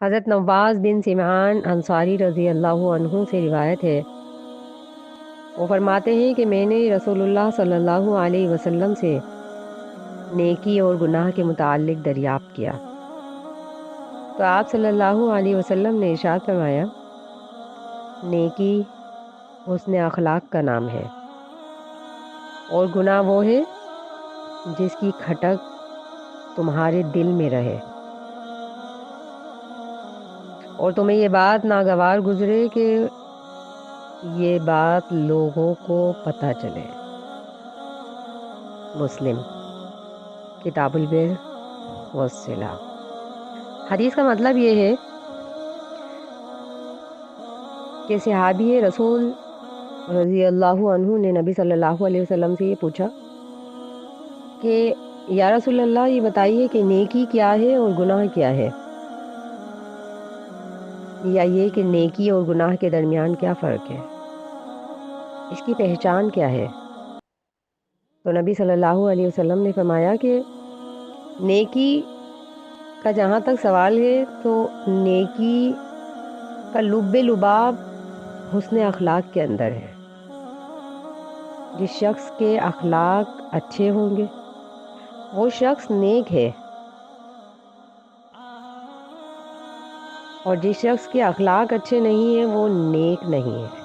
حضرت نواز بن سمعان انصاری رضی اللہ عنہ سے روایت ہے، وہ فرماتے ہیں کہ میں نے رسول اللہ صلی اللہ علیہ وسلم سے نیکی اور گناہ کے متعلق دریافت کیا تو آپ صلی اللہ علیہ وسلم نے ارشاد فرمایا، نیکی حسن اخلاق کا نام ہے اور گناہ وہ ہے جس کی کھٹک تمہارے دل میں رہے اور تمہیں یہ بات ناگوار گزرے کہ یہ بات لوگوں کو پتہ چلے۔ مسلم کتاب البر والصلہ۔ حدیث کا مطلب یہ ہے کہ صحابی رسول رضی اللہ عنہ نے نبی صلی اللہ علیہ وسلم سے یہ پوچھا کہ یا رسول اللہ، یہ بتائیے کہ نیکی کیا ہے اور گناہ کیا ہے، یا یہ کہ نیکی اور گناہ کے درمیان کیا فرق ہے، اس کی پہچان کیا ہے؟ تو نبی صلی اللہ علیہ وسلم نے فرمایا کہ نیکی کا جہاں تک سوال ہے تو نیکی کا لب لباب حسن اخلاق کے اندر ہے۔ جس شخص کے اخلاق اچھے ہوں گے وہ شخص نیک ہے، اور جس شخص کے اخلاق اچھے نہیں ہیں وہ نیک نہیں ہے۔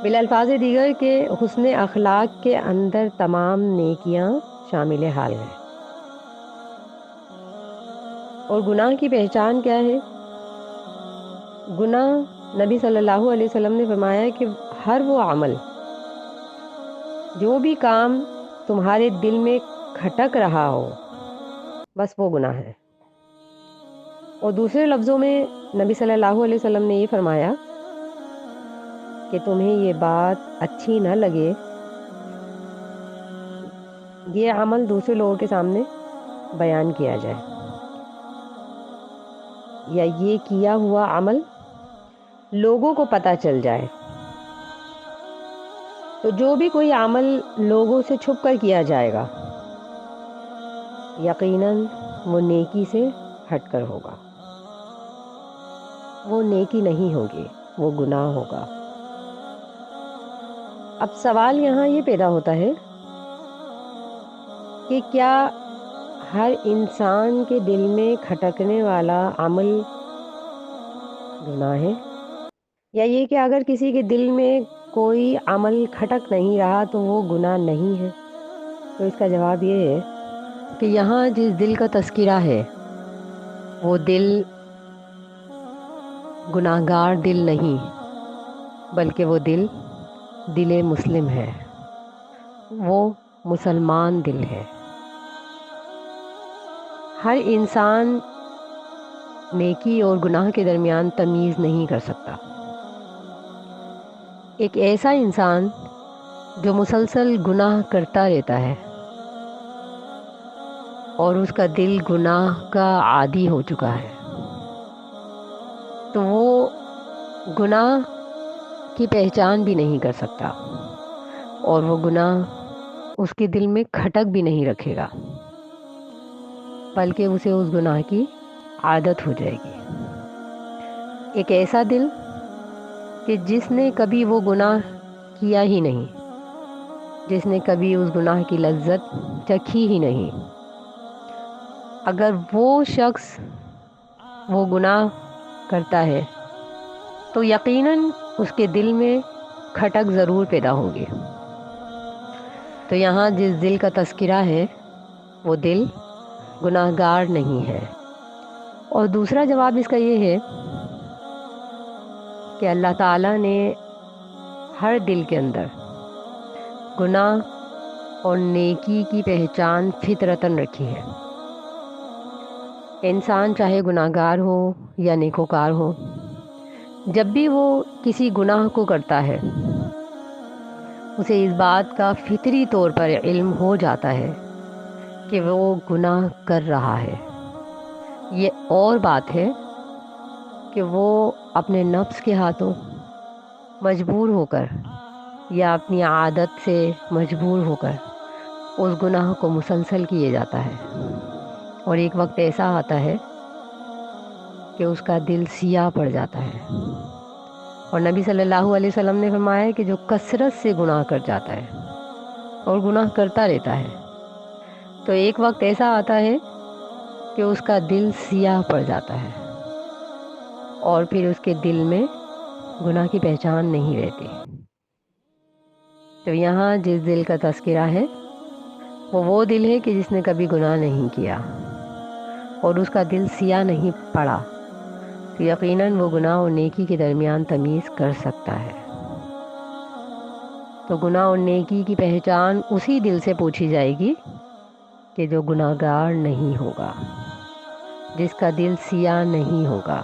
بالالفاظ دیگر کہ حسن اخلاق کے اندر تمام نیکیاں شامل حال ہیں۔ اور گناہ کی پہچان کیا ہے؟ گناہ نبی صلی اللہ علیہ وسلم نے فرمایا کہ ہر وہ عمل، جو بھی کام تمہارے دل میں کھٹک رہا ہو، بس وہ گناہ ہے۔ اور دوسرے لفظوں میں نبی صلی اللہ علیہ وسلم نے یہ فرمایا کہ تمہیں یہ بات اچھی نہ لگے، یہ عمل دوسرے لوگوں کے سامنے بیان کیا جائے، یا یہ کیا ہوا عمل لوگوں کو پتہ چل جائے۔ تو جو بھی کوئی عمل لوگوں سے چھپ کر کیا جائے گا، یقیناً وہ نیکی سے ہٹ کر ہوگا، وہ نیکی نہیں ہوگی، وہ گناہ ہوگا۔ اب سوال یہاں یہ پیدا ہوتا ہے کہ کیا ہر انسان کے دل میں کھٹکنے والا عمل گناہ ہے، یا یہ کہ اگر کسی کے دل میں کوئی عمل کھٹک نہیں رہا تو وہ گناہ نہیں ہے؟ تو اس کا جواب یہ ہے کہ یہاں جس دل کا تذکرہ ہے وہ دل گناہگار دل نہیں، بلکہ وہ دل مسلم ہے، وہ مسلمان دل ہے۔ ہر انسان نیکی اور گناہ کے درمیان تمیز نہیں کر سکتا۔ ایک ایسا انسان جو مسلسل گناہ کرتا رہتا ہے اور اس کا دل گناہ کا عادی ہو چکا ہے، تو وہ گناہ کی پہچان بھی نہیں کر سکتا، اور وہ گناہ اس کے دل میں کھٹک بھی نہیں رکھے گا، بلکہ اسے اس گناہ کی عادت ہو جائے گی۔ ایک ایسا دل کہ جس نے کبھی وہ گناہ کیا ہی نہیں، جس نے کبھی اس گناہ کی لذت چکھی ہی نہیں، اگر وہ شخص وہ گناہ کرتا ہے تو یقیناً اس کے دل میں کھٹک ضرور پیدا ہوگی۔ تو یہاں جس دل کا تذکرہ ہے وہ دل گناہگار نہیں ہے۔ اور دوسرا جواب اس کا یہ ہے کہ اللہ تعالیٰ نے ہر دل کے اندر گناہ اور نیکی کی پہچان فطرتاً رکھی ہے۔ انسان چاہے گناہگار ہو یا نیکوکار ہو، جب بھی وہ کسی گناہ کو کرتا ہے اسے اس بات کا فطری طور پر علم ہو جاتا ہے کہ وہ گناہ کر رہا ہے۔ یہ اور بات ہے کہ وہ اپنے نفس کے ہاتھوں مجبور ہو کر یا اپنی عادت سے مجبور ہو کر اس گناہ کو مسلسل کیے جاتا ہے، اور ایک وقت ایسا آتا ہے کہ اس کا دل سیاہ پڑ جاتا ہے۔ اور نبی صلی اللہ علیہ وسلم نے فرمایا ہے کہ جو کثرت سے گناہ کر جاتا ہے اور گناہ کرتا رہتا ہے تو ایک وقت ایسا آتا ہے کہ اس کا دل سیاہ پڑ جاتا ہے اور پھر اس کے دل میں گناہ کی پہچان نہیں رہتی۔ تو یہاں جس دل کا تذکرہ ہے وہ دل ہے کہ جس نے کبھی گناہ نہیں کیا اور اس کا دل سیاہ نہیں پڑا، تو یقیناً وہ گناہ اور نیکی کے درمیان تمیز کر سکتا ہے۔ تو گناہ اور نیکی کی پہچان اسی دل سے پوچھی جائے گی کہ جو گناہگار نہیں ہوگا، جس کا دل سیاہ نہیں ہوگا۔